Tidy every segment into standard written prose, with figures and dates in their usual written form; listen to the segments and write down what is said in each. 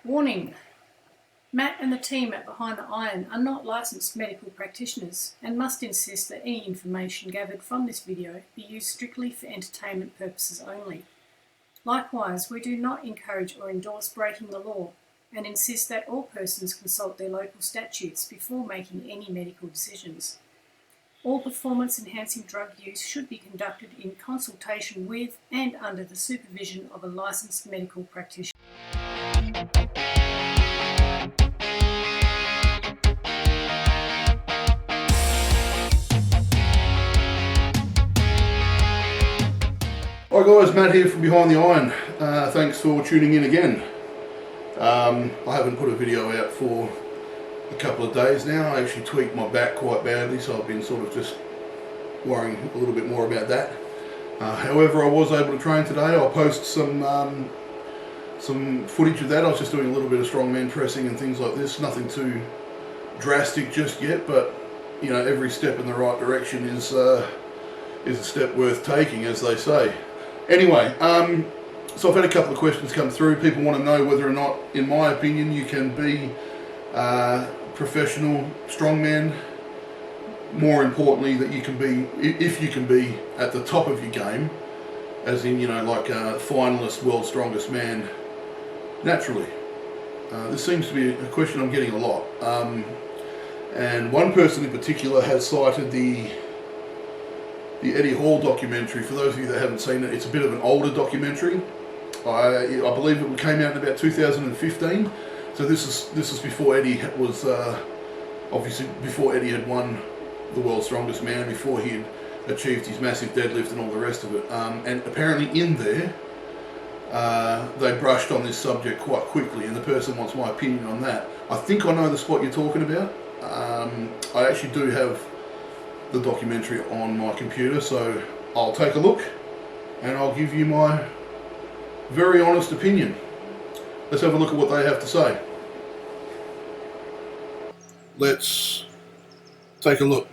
Warning: Matt and the team at Behind the Iron are not licensed medical practitioners and must insist that any information gathered from this video be used strictly for entertainment purposes only. Likewise, we do not encourage or endorse breaking the law and insist that all persons consult their local statutes before making any medical decisions. All performance-enhancing drug use should be conducted in consultation with and under the supervision of a licensed medical practitioner. Hi guys, Matt here from Behind the Iron. Thanks for tuning in again. I haven't put a video out for a couple of days now. I actually tweaked my back quite badly, so I've been sort of just worrying a little bit more about that. However, I was able to train today. I'll post some footage of that. I was just doing a little bit of strongman pressing and things like this. Nothing too drastic just yet, but you know, every step in the right direction is a step worth taking, as they say. Anyway, so I've had a couple of questions come through. People want to know whether or not, in my opinion, you can be professional strongman. More importantly, that you can be, if you can be at the top of your game, as in, you know, like a finalist, world's strongest man, naturally. This seems to be a question I'm getting a lot. And one person in particular has cited the Eddie Hall documentary. For those of you that haven't seen it, it's a bit of an older documentary. I believe it came out in about 2015. So this is before Eddie was obviously before Eddie had won the world's strongest man, before he had achieved his massive deadlift and all the rest of it. And apparently in there they brushed on this subject quite quickly, and the person wants my opinion on that. I think I know the spot you're talking about. I actually do have the documentary on my computer, so I'll take a look and I'll give you my very honest opinion. Let's have a look at what they have to say. Let's take a look.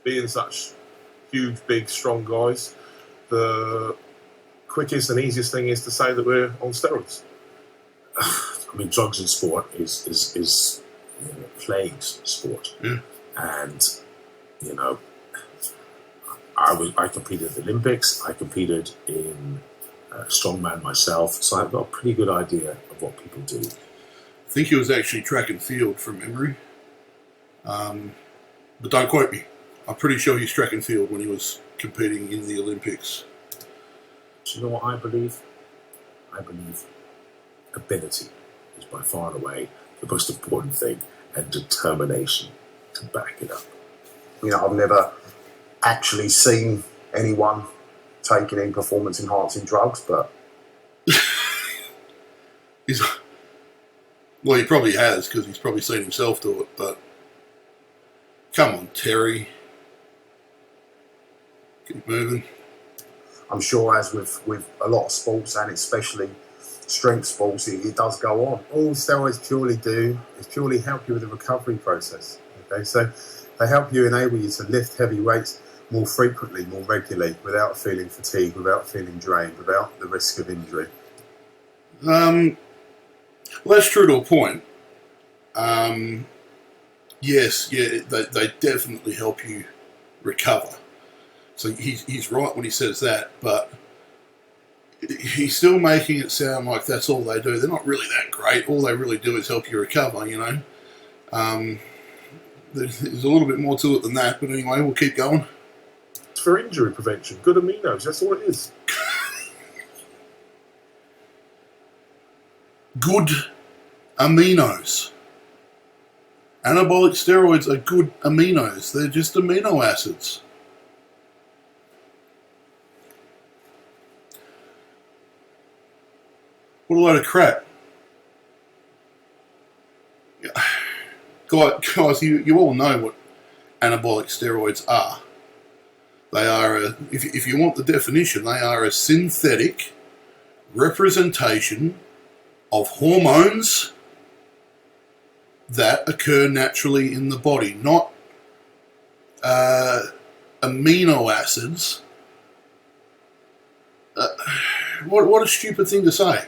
Being such huge, big, strong guys, the quickest and easiest thing is to say that we're on steroids. I mean, drugs in sport is you know, plagues sport. Yeah. And you know, I competed at the Olympics. I competed in strongman myself, so I've got a pretty good idea of what people do. I think it was actually track and field from memory, but don't quote me. I'm pretty sure he's track and field when he was competing in the Olympics. Do you know what I believe? I believe ability is by far and away the most important thing, and determination to back it up. You know, I've never actually seen anyone taking in performance-enhancing drugs, but Well, he probably has, because he's probably seen himself do it, but come on, Terry. Keep moving. I'm sure, as with a lot of sports, and especially strength sports, it does go on. All steroids purely do is purely help you with the recovery process. Okay, so they help you, enable you to lift heavy weights more frequently, more regularly, without feeling fatigued, without feeling drained, without the risk of injury. Well, that's true to a point. Yes, yeah, they definitely help you recover. So he's right when he says that, but he's still making it sound like that's all they do. They're not really that great. All they really do is help you recover, you know. There's a little bit more to it than that, but anyway, we'll keep going. It's for injury prevention. Good aminos, that's all it is. Good aminos. Anabolic steroids are good aminos. They're just amino acids. What a load of crap. Guys, you all know what anabolic steroids are. They are, if you want the definition, they are a synthetic representation of hormones that occur naturally in the body, not amino acids. What a stupid thing to say.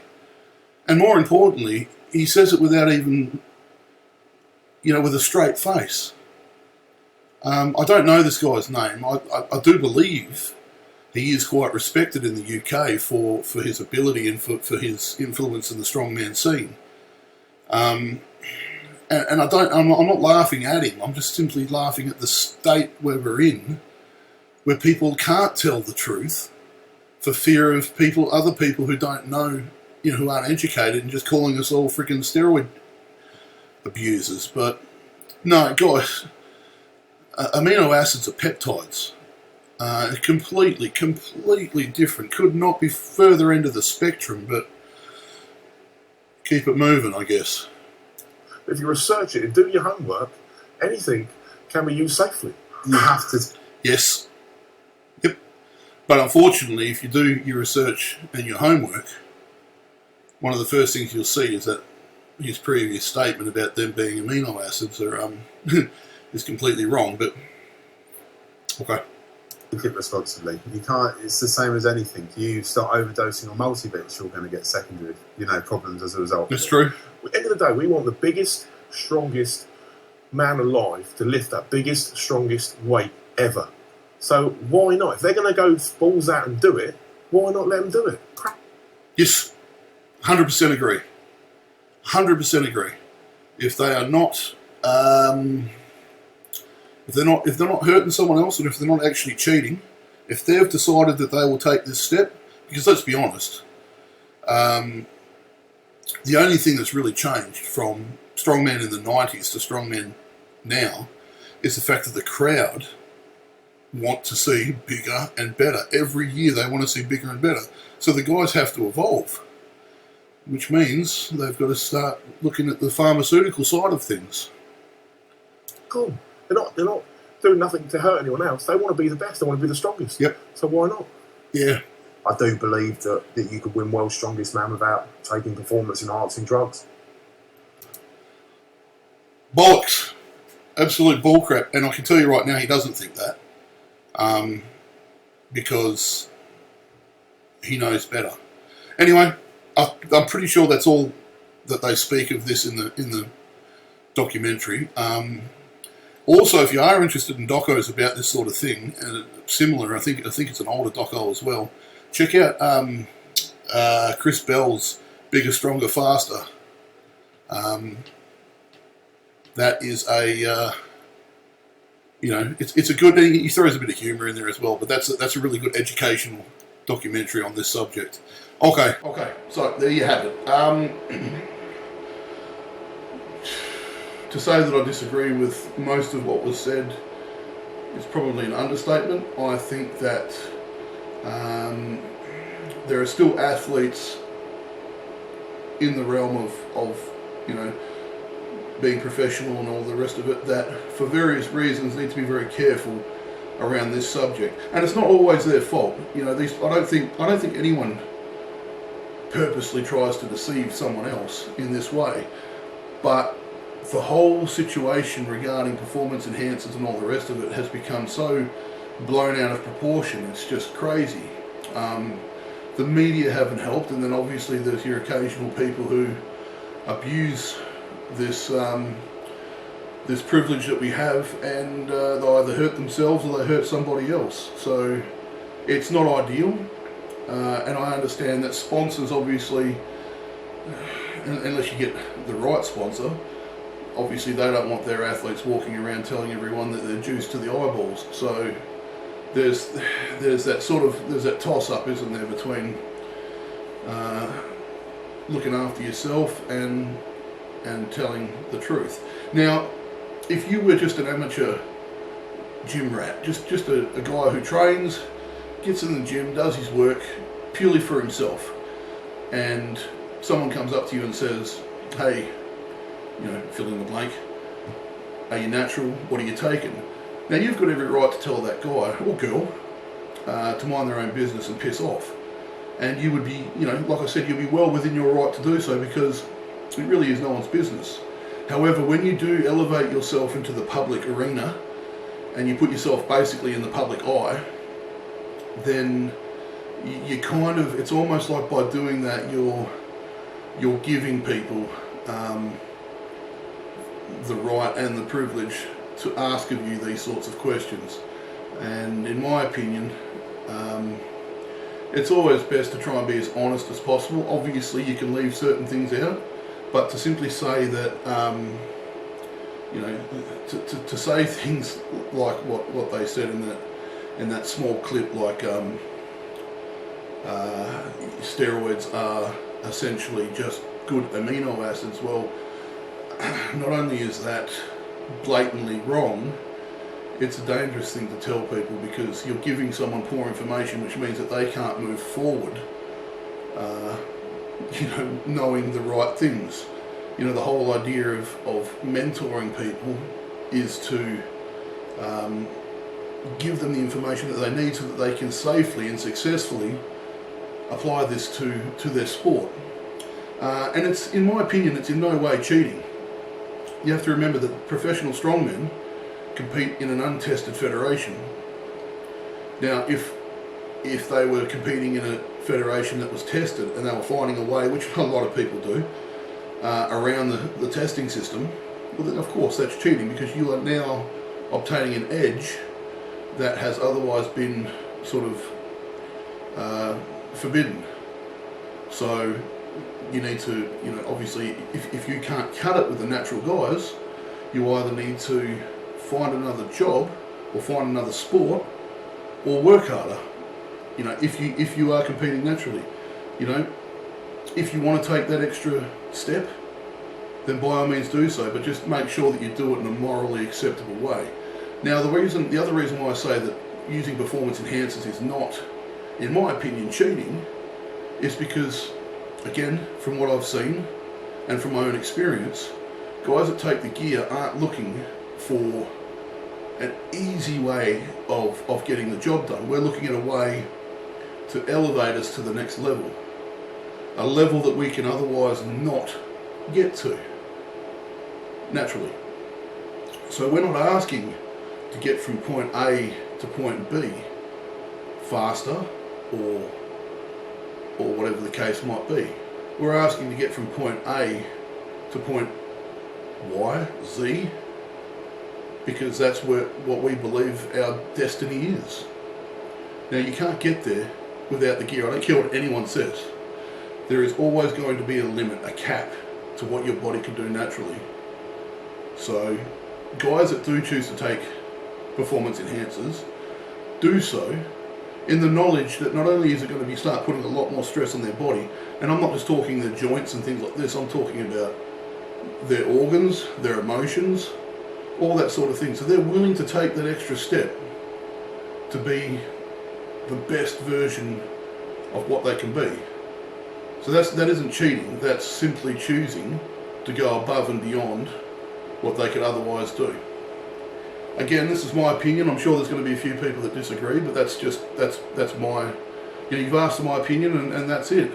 And more importantly, he says it without even, with a straight face. I don't know this guy's name. I do believe he is quite respected in the UK for his ability and for his influence in the strongman scene. And I'm not laughing at him. I'm just simply laughing at the state where we're in, where people can't tell the truth for fear of other people who don't know, who aren't educated, and just calling us all freaking steroid abusers. But no, guys, amino acids are peptides. Completely different. Could not be further into the spectrum, but keep it moving, I guess. If you research it and do your homework, anything can be used safely. You have to. Yes. Yep. But unfortunately, if you do your research and your homework, one of the first things you'll see is that his previous statement about them being amino acids are is completely wrong. But okay. Take it responsibly. You can't. It's the same as anything. You start overdosing on multivits, you're going to get secondary, problems as a result. That's true. At the end of the day, we want the biggest, strongest man alive to lift that biggest, strongest weight ever. So why not? If they're going to go balls out and do it, why not let them do it? Yes, 100% agree. 100% agree. If they are not, if they're not hurting someone else, and if they're not actually cheating, if they've decided that they will take this step, because let's be honest, the only thing that's really changed from strongman in the 90s to strongman now is the fact that the crowd want to see bigger and better. Every year they want to see bigger and better. So the guys have to evolve, which means they've got to start looking at the pharmaceutical side of things. Cool. They're not doing nothing to hurt anyone else. They want to be the best. They want to be the strongest. Yep. So why not? Yeah. I do believe that you could win world's strongest man without taking performance-enhancing drugs. Bollocks. Absolute bullcrap. And I can tell you right now, he doesn't think that. Because he knows better. Anyway, I'm pretty sure that's all that they speak of this in the documentary. Also, if you are interested in docos about this sort of thing, and similar, I think it's an older doco as well. Check out Chris Bell's Bigger, Stronger, Faster. That is a it's a good. He throws a bit of humour in there as well, but that's a really good educational documentary on this subject. Okay. So there you have it. To say that I disagree with most of what was said is probably an understatement. I think that there are still athletes in the realm of being professional and all the rest of it that for various reasons need to be very careful around this subject, and it's not always their fault. I don't think anyone purposely tries to deceive someone else in this way, but the whole situation regarding performance enhancers and all the rest of it has become so blown out of proportion. It's just crazy. The media haven't helped, and then obviously there's your occasional people who abuse this this privilege that we have, and they either hurt themselves or they hurt somebody else. So it's not ideal, and I understand that sponsors obviously, unless you get the right sponsor, obviously they don't want their athletes walking around telling everyone that they're juiced to the eyeballs. So there's that toss-up, isn't there, between looking after yourself and telling the truth. Now, if you were just an amateur gym rat, just a guy who trains, gets in the gym, does his work purely for himself, and someone comes up to you and says, hey, fill in the blank, are you natural? What are you taking? Now, you've got every right to tell that guy or girl to mind their own business and piss off. And you would be, like I said, you'll be well within your right to do so, because it really is no one's business. However, when you do elevate yourself into the public arena and you put yourself basically in the public eye, then you kind of, it's almost like by doing that you're you're giving people the right and the privilege to ask of you these sorts of questions. And in my opinion, it's always best to try and be as honest as possible. Obviously you can leave certain things out, but to simply say that, you know, to say things like what they said in that small clip, like steroids are essentially just good amino acids. Well, not only is that blatantly wrong, it's a dangerous thing to tell people, because you're giving someone poor information, which means that they can't move forward, you know, knowing the right things. You know, the whole idea of mentoring people is to give them the information that they need so that they can safely and successfully apply this to their sport. And it's, in my opinion, it's in no way cheating. You have to remember that professional strongmen compete in an untested federation. Now, if they were competing in a federation that was tested and they were finding a way, which a lot of people do, around the testing system, well then of course that's cheating, because you are now obtaining an edge that has otherwise been sort of forbidden. So you need to, you know, obviously if you can't cut it with the natural guys, you either need to find another job or find another sport or work harder. You know, if you are competing naturally, you know, if you want to take that extra step, then by all means do so, but just make sure that you do it in a morally acceptable way. Now, the other reason why I say that using performance enhancers is not, in my opinion, cheating, is because, again, from what I've seen and from my own experience, guys that take the gear aren't looking for an easy way of getting the job done. We're looking at a way to elevate us to the next level, a level that we can otherwise not get to naturally. So we're not asking to get from point A to point B faster or whatever the case might be. We're asking to get from point A to point Y, Z, because that's what we believe our destiny is. Now, you can't get there without the gear. I don't care what anyone says. There is always going to be a limit, a cap to what your body can do naturally. So guys that do choose to take performance enhancers do so in the knowledge that not only is it going to start putting a lot more stress on their body, and I'm not just talking their joints and things like this, I'm talking about their organs, their emotions, all that sort of thing. So they're willing to take that extra step to be the best version of what they can be. So that isn't cheating, that's simply choosing to go above and beyond what they could otherwise do. Again, this is my opinion. I'm sure there's going to be a few people that disagree, but that's my, you know, you've asked my opinion and that's it.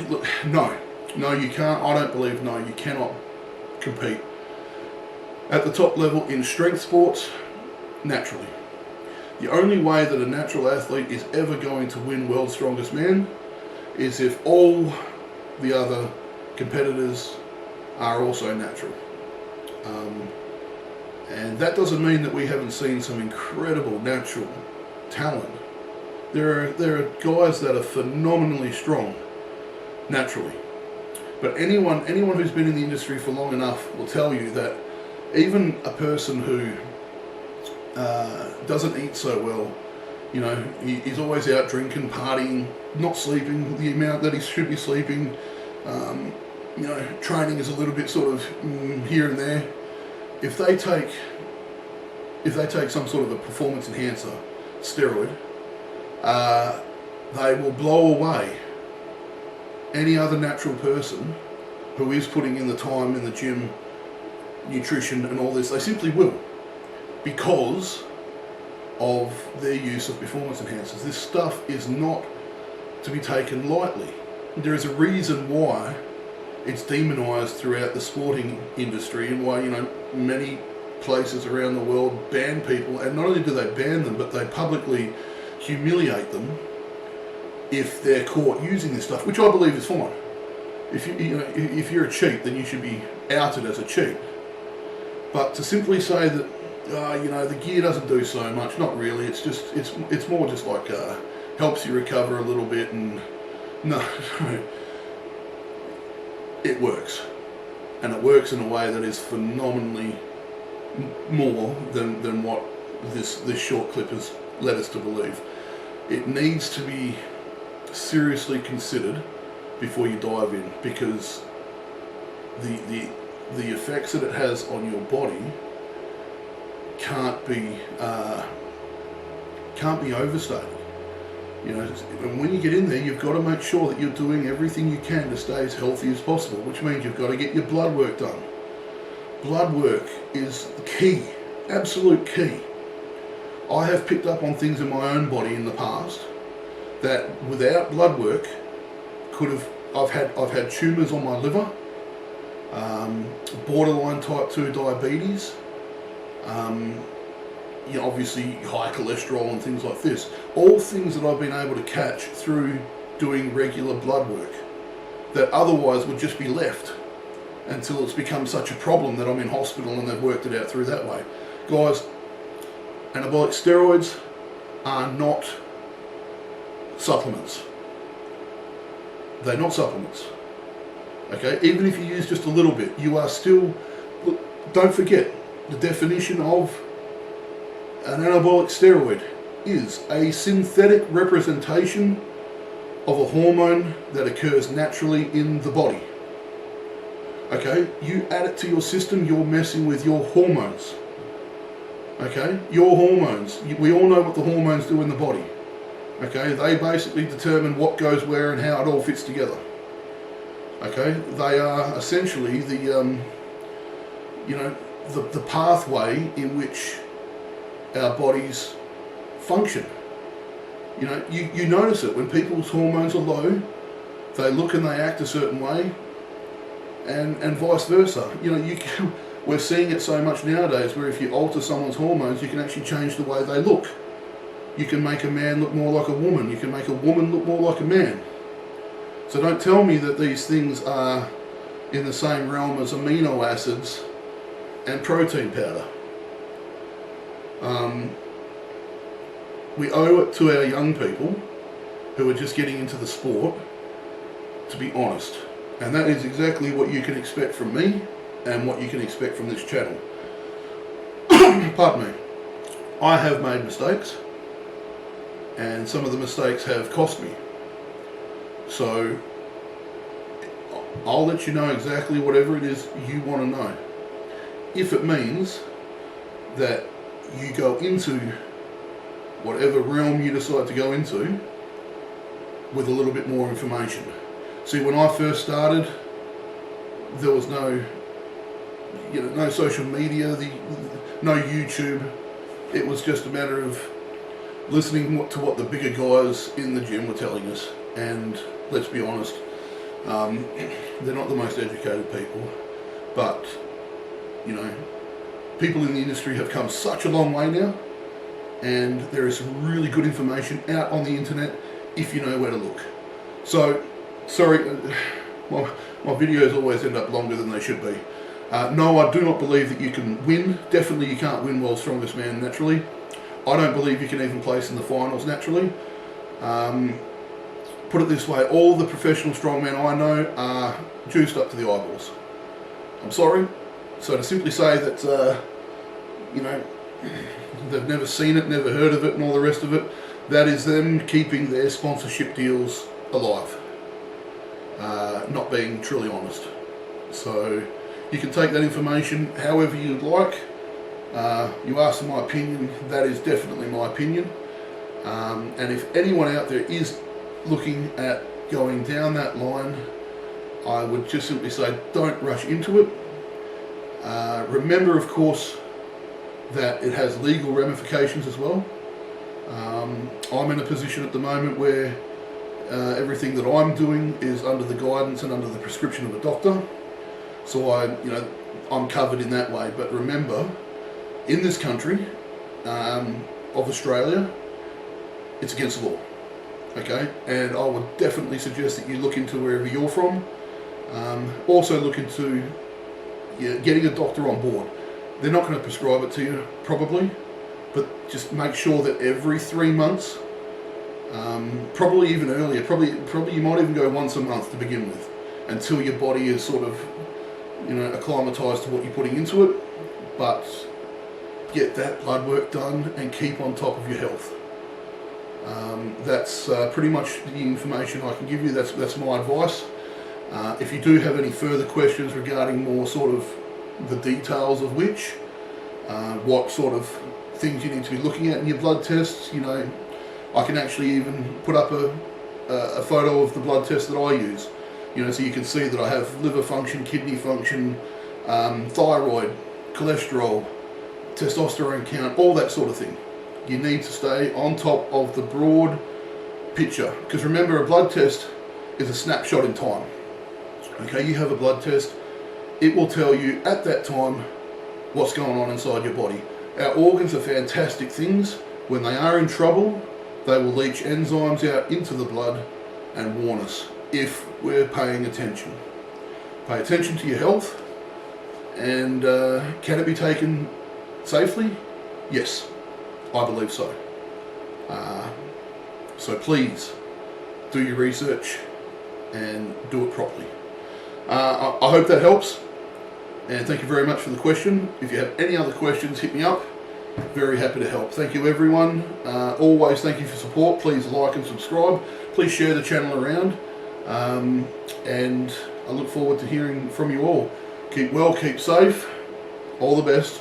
Look, no, you can't. I don't believe, no, you cannot compete at the top level in strength sports naturally. The only way that a natural athlete is ever going to win World's Strongest Man is if all the other competitors are also natural. And that doesn't mean that we haven't seen some incredible natural talent. There are guys that are phenomenally strong naturally. But anyone who's been in the industry for long enough will tell you that even a person who doesn't eat so well, you know, he's always out drinking, partying, not sleeping the amount that he should be sleeping, you know, training is a little bit sort of here and there. If they take some sort of a performance enhancer, steroid, they will blow away any other natural person who is putting in the time in the gym, nutrition and all this. They simply will, because of their use of performance enhancers. This stuff is not to be taken lightly. There is a reason why it's demonized throughout the sporting industry, and why, you know, many places around the world ban people, and not only do they ban them, but they publicly humiliate them if they're caught using this stuff, which I believe is fine. If if you're a cheat, then you should be outed as a cheat. But to simply say that the gear doesn't do so much, not really. It's more just like helps you recover a little bit, and no, it works, and it works in a way that is phenomenally more than what this short clip has led us to believe. It needs to be seriously considered before you dive in, because the effects that it has on your body can't be overstated. And when you get in there, you've got to make sure that you're doing everything you can to stay as healthy as possible, which means you've got to get your blood work done. Blood work is key, absolute key. I have picked up on things in my own body in the past that without blood work I've had tumours on my liver, borderline type 2 diabetes, obviously high cholesterol and things like this. All things that I've been able to catch through doing regular blood work that otherwise would just be left until it's become such a problem that I'm in hospital and they've worked it out through that way. Guys, anabolic steroids are not supplements. They're not supplements. Okay, even if you use just a little bit, you are still, don't forget, the definition of an anabolic steroid is a synthetic representation of a hormone that occurs naturally in the body. Okay, you add it to your system, you're messing with your hormones. Okay, your hormones, we all know what the hormones do in the body. Okay, they basically determine what goes where and how it all fits together. Okay, they are essentially the pathway in which our bodies function. You notice it when people's hormones are low, they look and they act a certain way, and vice versa. We're seeing it so much nowadays where if you alter someone's hormones, you can actually change the way they look. You can make a man look more like a woman. You can make a woman look more like a man. So don't tell me that these things are in the same realm as amino acids and protein powder. We owe it to our young people who are just getting into the sport to be honest. And that is exactly what you can expect from me and what you can expect from this channel. Pardon me. I have made mistakes, and some of the mistakes have cost me. So I'll let you know exactly whatever it is you want to know. If it means that you go into whatever realm you decide to go into with a little bit more information. See, when I first started, there was no social media, no YouTube. It was just a matter of listening to what the bigger guys in the gym were telling us. And let's be honest, they're not the most educated people, but people in the industry have come such a long way now, and there is some really good information out on the internet if you know where to look. So, sorry, my videos always end up longer than they should be. No, I do not believe that you can win. Definitely you can't win World's Strongest Man naturally. I don't believe you can even place in the finals naturally. Put it this way, all the professional strongmen I know are juiced up to the eyeballs. I'm sorry. So to simply say that, they've never seen it, never heard of it and all the rest of it, that is them keeping their sponsorship deals alive. Not being truly honest. So you can take that information however you'd like. You asked my opinion, that is definitely my opinion. And if anyone out there is looking at going down that line, I would just simply say don't rush into it. Remember, of course, that it has legal ramifications as well. I'm in a position at the moment where everything that I'm doing is under the guidance and under the prescription of a doctor. So I'm covered in that way. But remember, in this country of Australia, it's against the law. Okay, and I would definitely suggest that you look into wherever you're from. Also look into getting a doctor on board. They're not going to prescribe it to you, probably, but just make sure that every 3 months, probably even earlier, probably you might even go once a month to begin with, until your body is sort of, acclimatized to what you're putting into it. But get that blood work done and keep on top of your health. That's pretty much the information I can give you. That's my advice. If you do have any further questions regarding more sort of the details of which, what sort of things you need to be looking at in your blood tests, I can actually even put up a photo of the blood test that I use, so you can see that I have liver function, kidney function, thyroid, cholesterol, testosterone count, all that sort of thing. You need to stay on top of the broad picture, because remember, a blood test is a snapshot in time. Okay, you have a blood test, it will tell you at that time what's going on inside your body. Our organs are fantastic things. When they are in trouble, they will leach enzymes out into the blood and warn us if we're paying attention. Pay attention to your health, and can it be taken safely? Yes, I believe so. So please do your research and do it properly. I hope that helps, and thank you very much for the question. If you have any other questions, hit me up. Very happy to help. Thank you, everyone. Always thank you for support. Please like and subscribe. Please share the channel around, and I look forward to hearing from you all. Keep well, keep safe. All the best.